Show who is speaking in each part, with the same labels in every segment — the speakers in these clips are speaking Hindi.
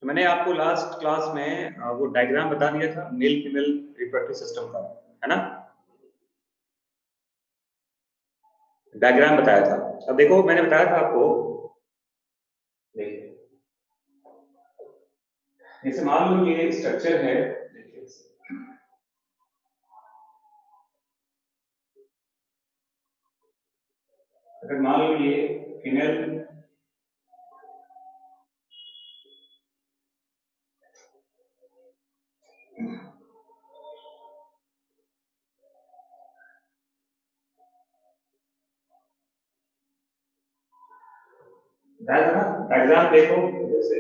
Speaker 1: मैंने आपको लास्ट क्लास में वो डायग्राम बता दिया था मेल फीमेल रिप्रोडक्टिव सिस्टम का, है ना? डायग्राम बताया था। अब देखो मैंने बताया था आपको, देखिए जैसे मान लो ये स्ट्रक्चर है, देखिए अगर मान लो ये फीमेल डायग्राम देखो, जैसे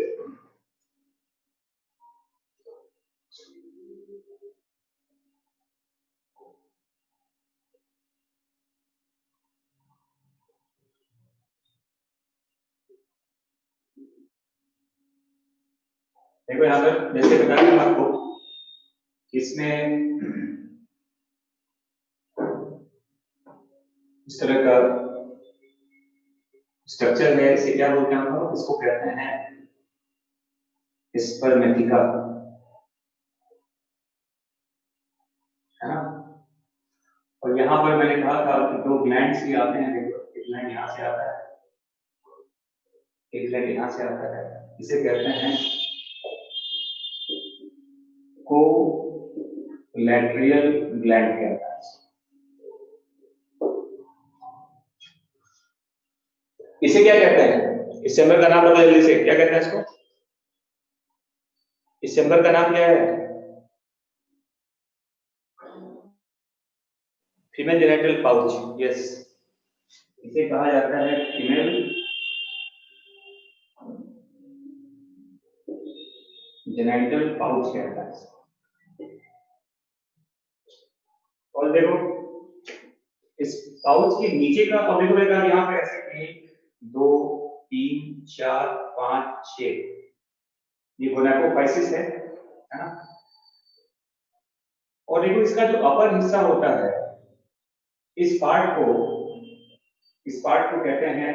Speaker 1: देखो यहाँ पर जैसे बताया था आपको, इसमें इस तरह का स्ट्रक्चर है, इसे क्या बोलते हैं हम लोग? इसको कहते हैं स्पर्मेटिका, है ना? और यहाँ पर मैंने कहा था कि दो ग्लैंड्स भी आते हैं। देखो एक ग्लैंड यहाँ से आता है, एक ग्लैंड यहाँ से आता है। इसे कहते हैं कोलैटरल ग्लैंड कहता है। इसे क्या कहते हैं? इस चैम्बर का नाम बताओ जल्दी से, क्या कहते हैं इसको? इस चैम्बर का नाम क्या है? Female genital pouch, yes. इसे कहा जाता है फीमेल जेनिटल पाउच कहता है। और देखो इस पाउच के नीचे का पॉलिगोन यहाँ पे ऐसे 1 2 3 4 5 6, ये गोनाडोफाइसिस है ना? और देखो इसका जो अपर हिस्सा होता है, इस पार्ट को कहते हैं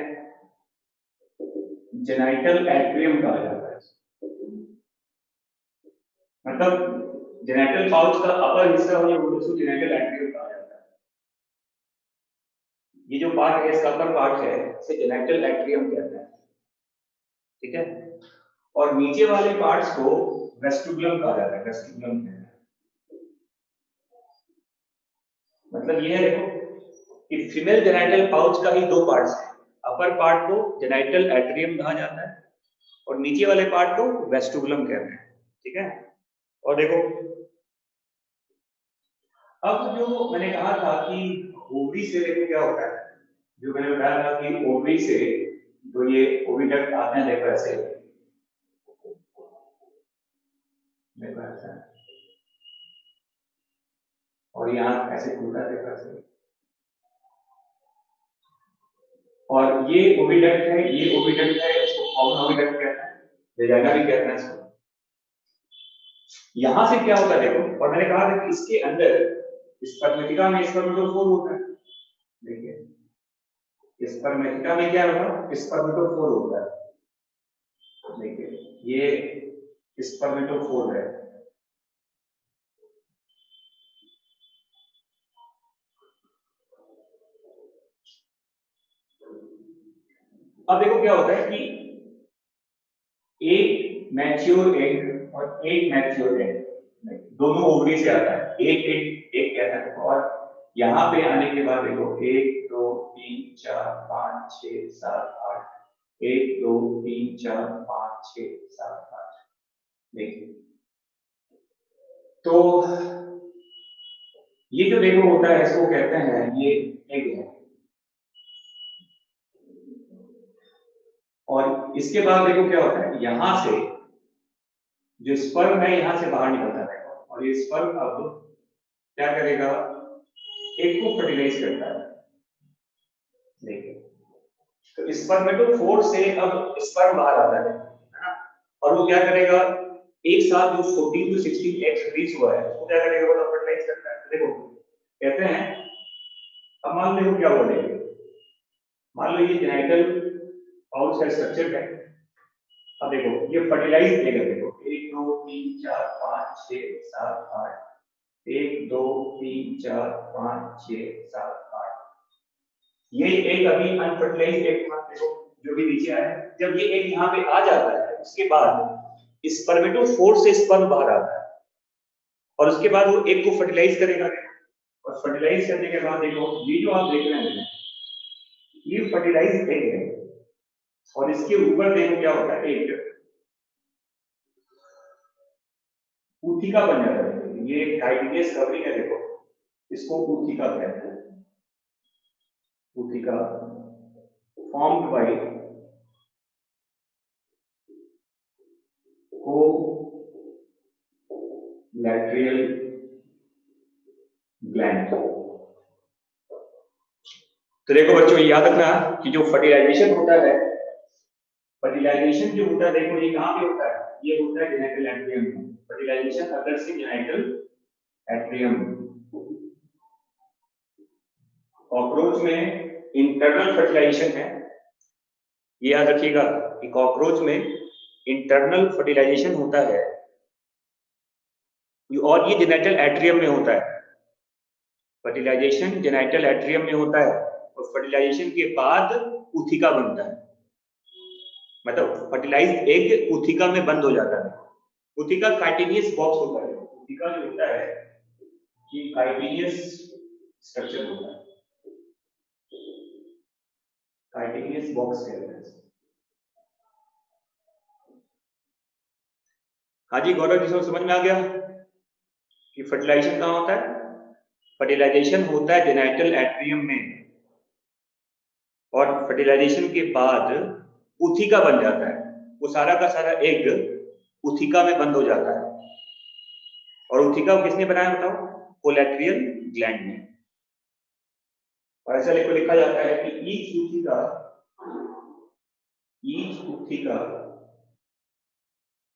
Speaker 1: जेनाइटल एट्रियम कहा जाता है। मतलब जेनाइटल पाउच का अपर हिस्सा हो, उसको जेनाइटल एट्रियम कहा जाता है। ये जो पार्ट है, इसका अपर पार्ट है, इसे जेनाइटल एट्रियम कहते हैं, ठीक है? और नीचे वाले पार्ट्स को वेस्टिबुलम कहा जाता है, वेस्टिबुलम कहते हैं। मतलब ये है देखो कि फीमेल जेनाइटल पाउच का ही दो पार्ट्स हैं। अपर पार्ट को जेनाइटल एट्रियम कहा जाता है और नीचे वाले पार्ट को वेस्टिबुलम कहते हैं, ठीक है? और देखो अब जो मैंने कहा था कि ओवरी से देखो क्या होता है, जो मैंने बताया था कि ओवरी से जो ये ओविडक्ट आते हैं, देखो ऐसे, देखो ऐसा, और यहाँ ऐसे खुलता है, देखो ऐसे। और ये ओविडक्ट है, ये ओविडक्ट है, इसको कॉमन ओविडक्ट कहते हैं, वेजाइना भी कहते हैं इसको। यहां से क्या होता है देखो, और मैंने कहा था कि इसके अंदर स्पर्मेटिका में स्पर्मेटोफोर होता है। देखिए स्पर्मेटिका में क्या होता है? स्पर्मेटोफोर होता है। देखिए ये स्पर्मेटोफोर है। अब देखो क्या होता है कि एक मैच्योर एग और एक मैच्योर एग दोनों ओवरी से आता है। एक कहता है, और यहाँ पे आने के बाद देखो 1 2 3 4 5 6 7 8, 1 2 3 4 5 6 7 8। देखिए तो ये जो देखो होता है, इसको कहते हैं, ये एग है। और इसके बाद देखो क्या होता है, यहां से जो स्पर्म है यहां से बाहर निकलता है, और ये स्पर्म अब क्या करेगा, एग को फर्टिलाइज करता है। देखिए तो स्पर्मेटोफोर से अब स्पर्म बाहर आता है ना? और वो क्या करेगा, एक साथ जो 14 टू 16 एग्स रिलीज हुआ है, उसको क्या करेगा, वो फर्टिलाइज करता है। देखो कहते हैं, अब मान लो क्या बोलेंगे, मान लो ये जेनिटल पाउच का स्ट्रक्चर है। अब देखो ये फर्टिलाइज एग है, देखो 2 3 4 5 6 7 8 1 2 3 4 5 6 7 8 ये एक अभी अनफर्टिलाइज्ड एग था, देखो जो भी नीचे आया है। जब ये एग यहाँ पे आ जाता है उसके बाद स्पर्मेटोफोर से स्पर्म बाहर आता है और उसके बाद वो एग को फर्टिलाइज करेगा और फर्टिलाइज करने के बाद देखो ये जो आप देख रहे हैं ये फर्टिलाइज एग है और इसके ऊपर देखो क्या होता है, एक ऊथिका बन जाता है। ये काइटिनेस कवरिंग है, देखो इसको ऊथिका कहते हैं। ऊथिका formed by collateral gland। तो देखो बच्चों याद रखना कि जो फर्टिलाइजेशन होता है, फर्टिलाइजेशन जो होता है देखो ये कहां पे होता है, ये होता है जेनिटल एट्रियम में। फर्टिलाइजेशन अदर से जेनिटल एट्रियम। कॉकरोच में इंटरनल फर्टिलाइजेशन है, ये याद रखिएगा कि कॉकरोच में इंटरनल फर्टिलाइजेशन होता है और ये जेनिटल एट्रियम में होता है। फर्टिलाइजेशन जेनिटल एट्रियम में होता है और फर्टिलाइजेशन के बाद ऊथिका बनता है, मतलब फर्टिलाइज्ड एग ऊथिका में बंद हो जाता है। ऊथिका काइटिनियस बॉक्स होता है। ऊथिका जो होता है ये काइटिनियस स्ट्रक्चर होता है, काइटिनियस बॉक्स कहते हैं। हाँ जी गौरव जी, समझ में आ गया कि फर्टिलाइजेशन कहाँ होता है? फर्टिलाइजेशन होता है जेनिटल एट्रियम में और फर्टिलाइजेशन के बाद ऊथिका बन जाता है। वो सारा का सारा एग ऊथिका में बंद हो जाता है और ऊथिका को किसने बनाया बताओ? कोलेट्रियल ग्लैंड ने। और ऐसा लिखा जाता है कि each ootheca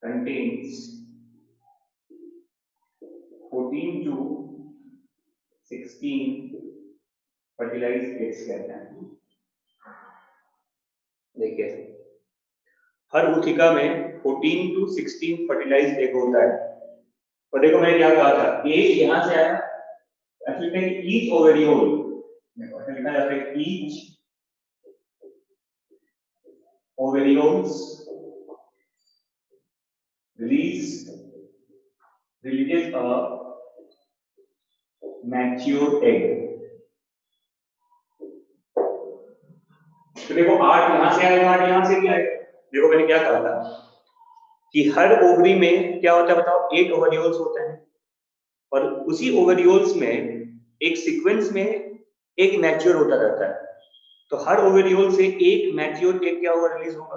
Speaker 1: contains 14 to 16 fertilised eggs कहते हैं। देखिए हर ऊथिका में 14 टू 16 फर्टिलाइज्ड एग होता है। और देखो मैंने क्या कहा था, एग यहां से आया, एक्चुअली ईच ओवेरियोल, देखो ऐसे लिखा जाता है each ओवेरियोल्स releases a mature egg। तो देखो 8 यहां से आएगा, 8 यहां से भी आएगा। देखो मैंने क्या कहा था कि हर ओवरी में क्या होता है बताओ? 8 ओवरियोल्स होते हैं और उसी ओवरियोल्स में एक सीक्वेंस में एक मैच्योर होता रहता है। तो हर ओवरियोल से एक मैच्योर एग क्या होगा? रिलीज होगा।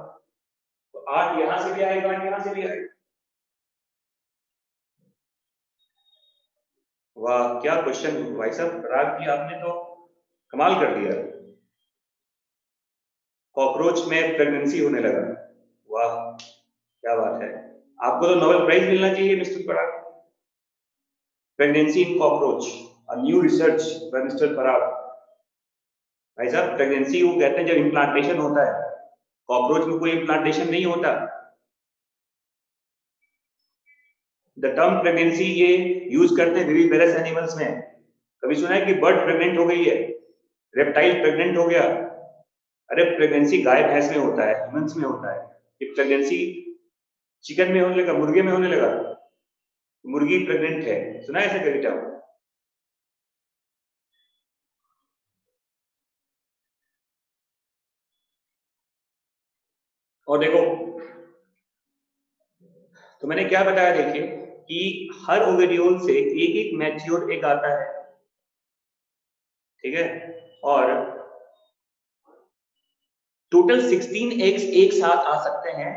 Speaker 1: तो 8 यहां से भी आएगा, 8 यहां से भी आएगा। वाह क्या क्वेश्चन भाई साहब, राग जी आपने तो कमाल कर दिया। कॉकरोच में प्रेगनेंसी होने लगा, वाह क्या बात है। आपको तो नोबेल प्राइज मिलना चाहिए mister Parag. Pregnancy in cockroach, a new research by mister Parag. भाई साहब प्रेगनेंसी वो कहते हैं जब इम्प्लांटेशन होता है, कॉकरोच में कोई इम्प्लांटेशन नहीं होता। द टर्म प्रेगनेंसी ये यूज करते हैं विविपेरस एनिमल्स में। कभी सुना है कि बर्ड प्रेग्नेंट हो गई है, रेप्टाइल प्रेग्नेंट हो गया? अरे प्रेगनेंसी गाय भैंस में होता है, ह्यूमंस में होता है। ये प्रेगनेंसी चिकन में होने लगा, मुर्गे में होने लगा, मुर्गी प्रेग्नेंट है, सुना है ऐसे कभी टर्म? और देखो तो मैंने क्या बताया, देखिए कि हर ओवेरियोल से एक एक मैच्योर एग आता है, ठीक है? और टोटल 16 एग्स एक साथ आ सकते हैं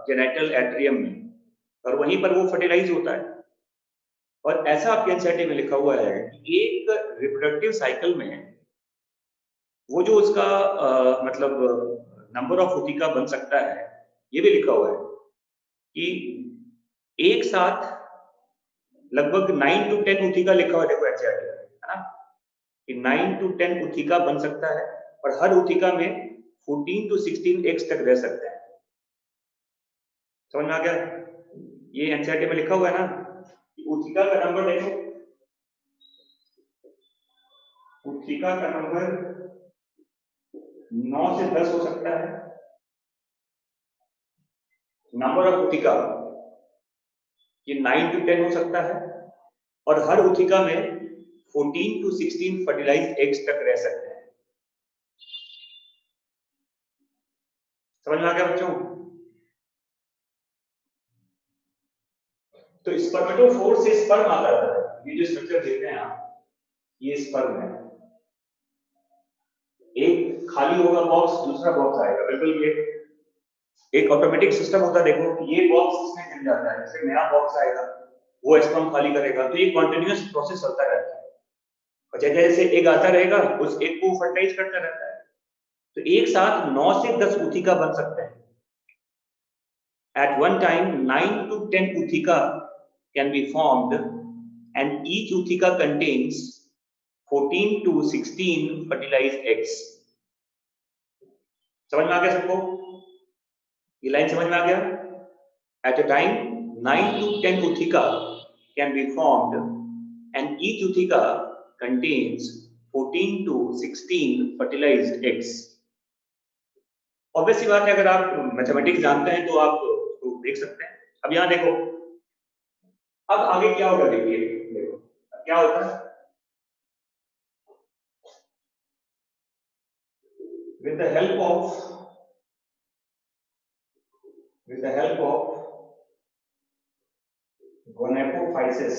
Speaker 1: जेनिटल एट्रियम में और वहीं पर वो फर्टिलाइज होता है। और ऐसा आपके एनसीईआरटी में लिखा हुआ है कि एक रिप्रोडक्टिव साइकिल में वो जो उसका मतलब नंबर ऑफ ऊथिका बन सकता है, ये भी लिखा हुआ है कि एक साथ लगभग 9 टू 10 ऊथिका लिखा हुआ है, देखो एनसीईआरटी है ना, कि 9 टू 10 ऊथिका बन सकता है और हर ऊथिका में 14 टू 16 एग्स तक रह सकते हैं। समझ में आ गया? ये एनसीईआरटी में लिखा हुआ है ना, ऊथिका का नंबर देखो, ऊथिका का नंबर 9 से 10 हो सकता है, नंबर ऑफ ऊथिका ये 9 to 10 हो सकता है, और हर ऊथिका में 14 to 16 फर्टिलाइज्ड एग्स तक रह सकते हैं। समझ में आ गया बच्चों? तो स्पर्मेटोफोर से स्पर्म आता है, ये जो स्ट्रक्चर देखते हैं आप, ये स्पर्म है, एक खाली होगा बॉक्स, दूसरा बॉक्स आएगा, बिल्कुल ये एक ऑटोमेटिक सिस्टम होता है। देखो ये बॉक्स इसमें गिर जाता है, फिर नया बॉक्स आएगा, वो स्पर्म खाली करेगा, तो ये कॉन्टिन्यूअस प्रोसेस चलता रहता है, और जैसे जैसे एग आता रहेगा उस एग को फर्टिलाइज करता रहता है। तो एक साथ 9 से 10 ऊथिका बन सकते हैं। At one time 9 to 10 ootheca can be formed and each ootheca contains 14 to 16 fertilized eggs. समझ में आ गया सबको? ये लाइन समझ में आ गया? At a time 9 to 10 ootheca can be formed and each ootheca contains 14 to 16 fertilized eggs. Obvious सी बात है, अगर आप मैथमेटिक्स जानते हैं तो आप उसको देख सकते हैं। अब यहां देखो, अब आगे क्या होगा, देखिए देखो क्या होता है। with the help of gonapophysis,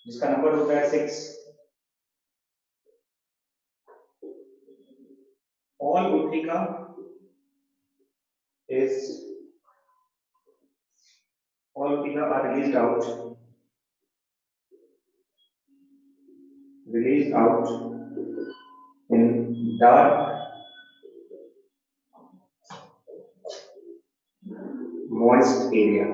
Speaker 1: जिसका नंबर होता है 6, all ऊथिका are released out in dark moist area.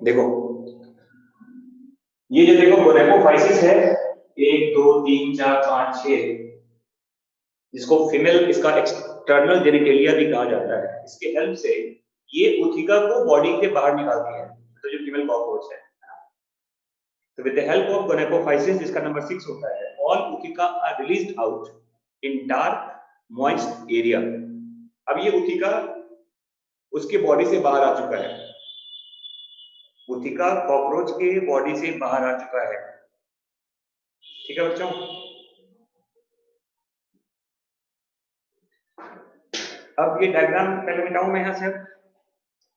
Speaker 1: देखो ये जो देखो गोनेपोफाइसिस है, 1 2 3 4 5 6, जिसको फीमेल, इसका एक्सटर्नल जेनिटेलिया भी कहा जाता है, इसके हेल्प से ये ऊथिका को बॉडी के बाहर निकालती है, तो जो फीमेल कॉकरोच है। तो with the help of gonapophysis, जिसका नंबर 6 होता है, all ootheca are released out in dark moist area. अब ये ऊथिका उसके बॉडी से बाहर आ चुका है, ऊथिका कॉकरोच के बॉडी से बाहर आ चुका है। ठीक है बच्चों? अब ये डायग्राम पहले मिटाऊं मैं यहां से।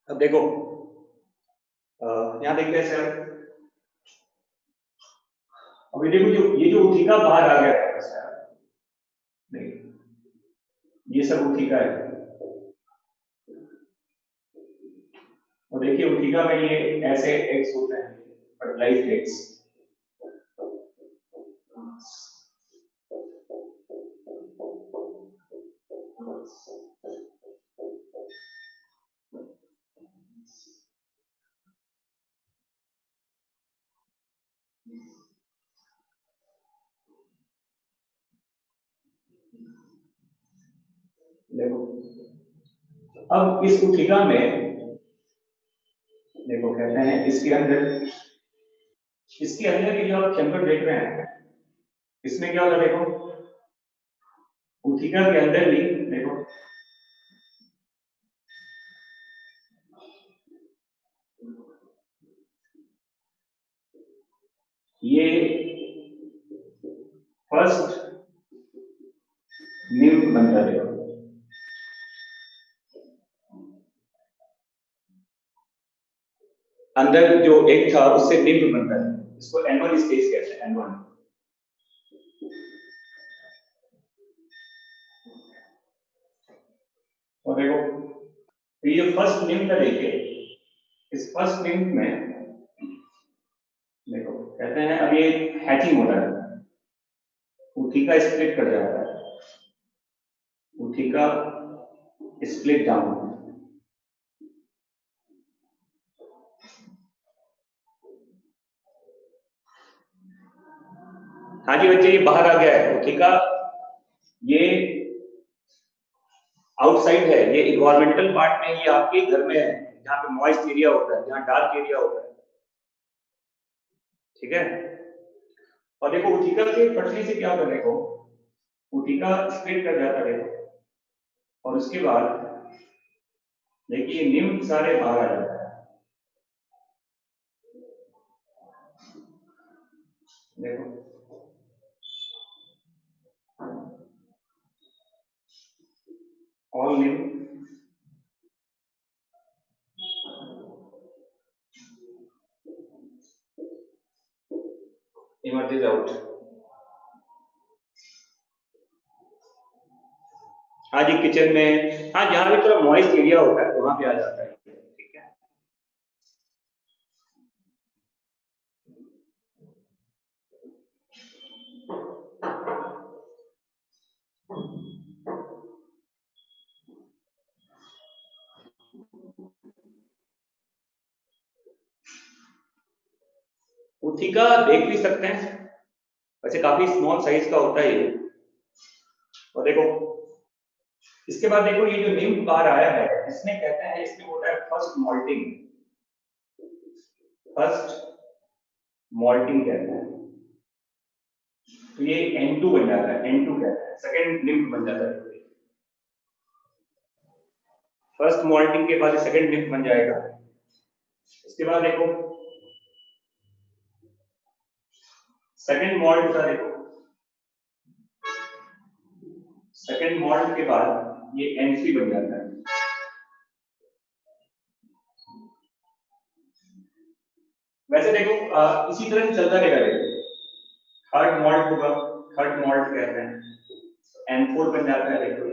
Speaker 1: अब देखो यहां देखते हैं सर, अब ये देखो ये जो ऊथिका बाहर आ गया है सर, नहीं ये सब ऊथिका है, और देखिए ऊथिका में ये ऐसे एग्स होते हैं, फर्टिलाइज्ड एग्स। देखो अब इस ऊथिका में देखो कहते हैं इसके अंदर की जो आप चैम्बर देख रहे हैं, इसमें क्या होता है देखो, ऊथिका के अंदर भी देखो ये फर्स्ट निम्फ बनता है, अंदर जो एग था उससे निम्फ बनता है, इसको N1 स्टेज कहते हैं, N1। और देखो ये फर्स्ट निम्फ है, देखिए इस फर्स्ट निम्फ में देखो कहते हैं अब ये हैचिंग होता है, ऊथिका स्प्लिट कर जाता है, ऊथिका स्प्लिट डाउन। हाँ जी बच्चे, ये बाहर आ गया है ऊथिका, ये आउटसाइड है, ये इन्वायरमेंटल पार्ट में, ये आपके घर में है जहाँ पे मॉइस्ट एरिया होता है, जहाँ डार्क एरिया होता है, ठीक है। और देखो उठिका के पटली से क्या होता है, देखो उठिका स्प्लिट कर जाता है देखो, और उसके बाद देखिए निम्न सारे बाहर आ जाता है, देखो ऑल निम्न इमर्जेस आउट। हाँ जी, किचन में, हाँ जहाँ भी थोड़ा मॉइस्ट एरिया होता है वहां पे आ जाता है, ठीक है। उठिका देख भी सकते हैं, वैसे काफी स्मॉल साइज का होता है ये। और देखो इसके बाद देखो ये जो निम्न बार आया है, इसमें कहते हैं, इसमें होता है फर्स्ट मॉल्टिंग, फर्स्ट मॉल्टिंग कहते हैं, तो ये N2 बन जाता है, N2 कहते हैं, सेकंड निम्न बन जाता है। फर्स्ट मॉल्टिंग के बाद सेकंड निम्न बन जाएगा। इसके बाद देखो सेकंड मॉल्ट का, देखो सेकंड मॉल्ट के बाद ये N3 बन जाता है। वैसे देखो इसी तरह से चलता रहेगा, देखो थर्ड मॉल्ट होगा, थर्ड मॉल्ट कहते हैं, N4 बन जाता है, देखो।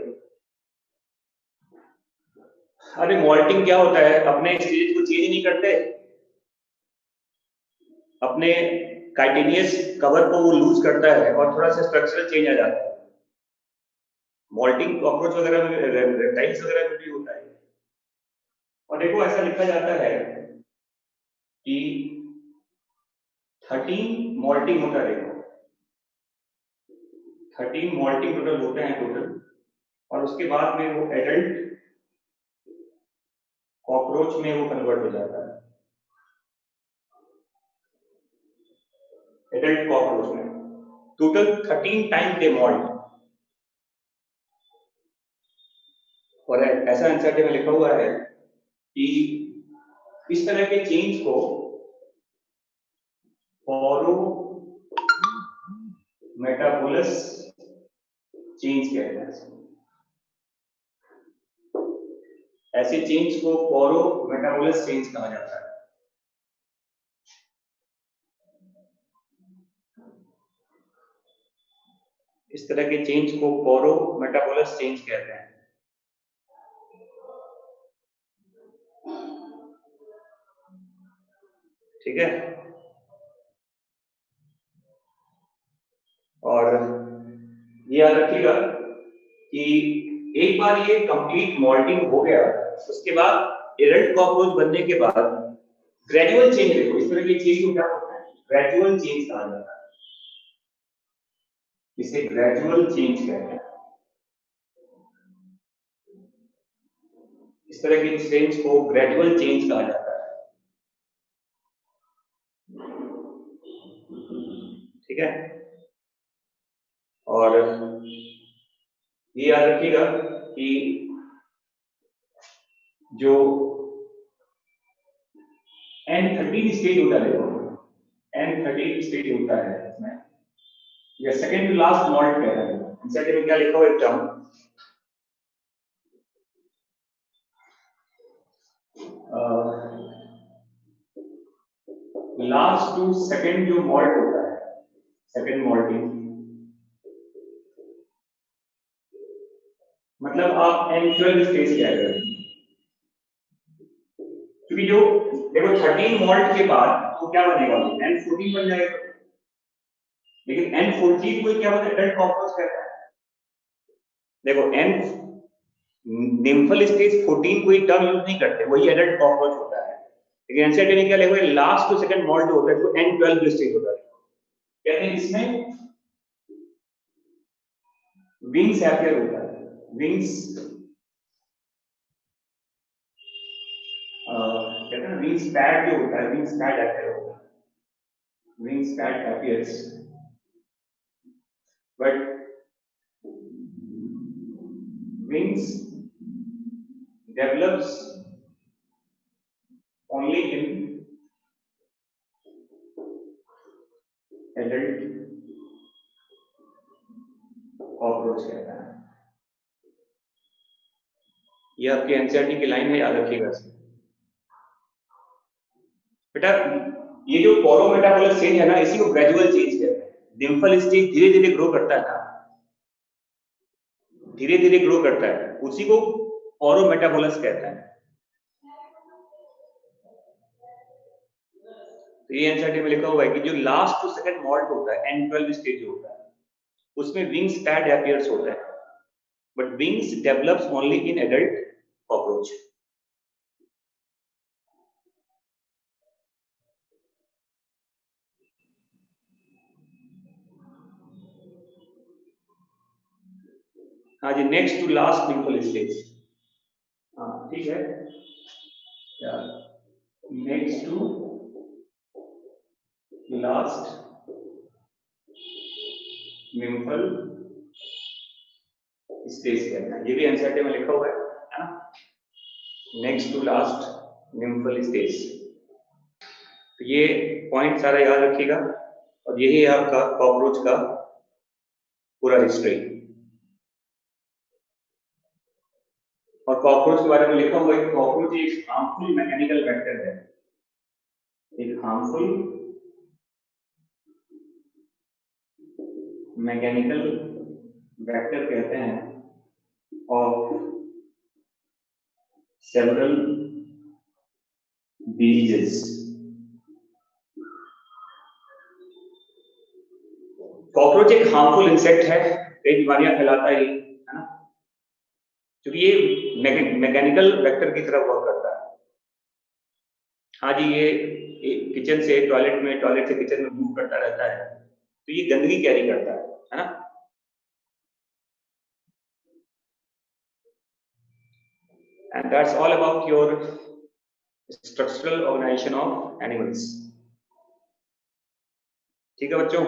Speaker 1: अरे मॉल्टिंग क्या होता है, अपने स्टेज को चेंज नहीं करते, अपने काइटिनियस कवर को वो लूज करता है और थोड़ा सा स्ट्रक्चरल चेंज आ जाता है। मॉल्टिंग कॉकरोच वगैरह में, रेप्टाइल्स वगैरह में भी होता है। और देखो ऐसा लिखा जाता है कि 13 मॉल्टिंग होता है, देखो 13 मॉल्टिंग टोटल होते हैं टोटल, और उसके बाद में वो एडल्ट कॉकरोच में वो कन्वर्ट हो जाता है, एडल्ट कॉकरोच में टोटल 13 टाइम दे मॉल्ट। और ऐसा आंसर में लिखा हुआ है कि इस तरह के चेंज को फॉरो मेटाबोलस चेंज कहते हैं। ऐसे चेंज को फॉरो मेटाबोलस चेंज कहा जाता है। इस तरह के चेंज को फॉरो मेटाबोलस चेंज कहते हैं, ठीक है। और ये याद रखिएगा कि एक बार ये कंप्लीट मॉल्टिंग हो गया, उसके बाद एडल्ट कॉकरोच बनने के बाद ग्रेजुअल चेंज, देखो इस तरह की चीज को क्या बोलते हैं, ग्रेजुअल चेंज कहा जाता है, इसे ग्रेजुअल चेंज कहते हैं। इस तरह की चेंज को ग्रेजुअल चेंज कहा जाता है, ठीक है। और ये याद रखिएगा कि जो N13 स्टेज होता है, N13 स्टेज होता है इसमें, या सेकेंड टू लास्ट मॉल्ट कहते हैं। इंसेट में क्या लिखा हुआ है टर्म, लास्ट टू सेकेंड जो मॉल्ट होता है, सेकेंड मॉल्टिंग, मतलब आप N12 स्टेज कह रहे हो, क्योंकि जो देखो 13 मॉल्ट के बाद तो क्या बनेगा, N14 बन जाएगा, लेकिन N14 को क्या होता है, एडल्ट कॉकरोच कहता है। देखो N निम्फल स्टेज 14 कोई टर्म यूज नहीं करते, वही एडल्ट कॉकरोच होता है, लेकिन एनसीईआरटी ने क्या लिखा है, लास्ट टू सेकंड मॉल्ट जो होता है, जो N12 स्टेज होता है, कहते हैं इसमें विंग्स एपियर होता है, विंग्स कहते हैं विंग्स पैड जो होता है, विंग्स पैड अपीयर होता है, wings pad appears, but wings develops only in adult cockroach कहता है। ये आपकी एनसीईआरटी की लाइन है, याद रखिएगा। बेटा ये जो पोरोमेटाबोलस चेंज है ना, इसी को ग्रेजुअल चेंज कहते हैं। डिम्पल स्टेज धीरे धीरे ग्रो करता है ना, धीरे धीरे ग्रो करता है, उसी को पोरोमेटाबोलस कहता है। तो ये एनसीईआरटी में लिखा हुआ है कि जो लास्ट टू सेकंड मॉल्ट होता है, N12 स्टेज होता है, उसमें विंग्स पैड अपीयर्स होता है, but wings develops only in adult cockroach. हाँ जी, next to last nymphal stage. हाँ ठीक है, next to last nymphal stage कहना है, ये भी एनसीईआरटी में लिखा हुआ है ना, next to last nymphal stage. तो ये पॉइंट सारा याद रखिएगा, और यही है आपका कॉकरोच का पूरा हिस्ट्री। और कॉकरोच के बारे में लिखा हुआ है कि कॉकरोच एक हार्मफुल मैकेनिकल वेक्टर है, एक हार्मफुल मैकेनिकल वेक्टर कहते हैं ऑफ सेवरल डिजीजेस। कॉकरोच एक हार्मफुल इंसेक्ट है, कई बीमारियां फैलाता है ना, क्योंकि ये मैकेनिकल वेक्टर की तरह वर्क करता है। हाँ जी, ये किचन से टॉयलेट में, टॉयलेट से किचन में मूव करता रहता है, तो ये गंदगी कैरी करता है ना। And that's all about your structural organization of animals। ठीक है बच्चों।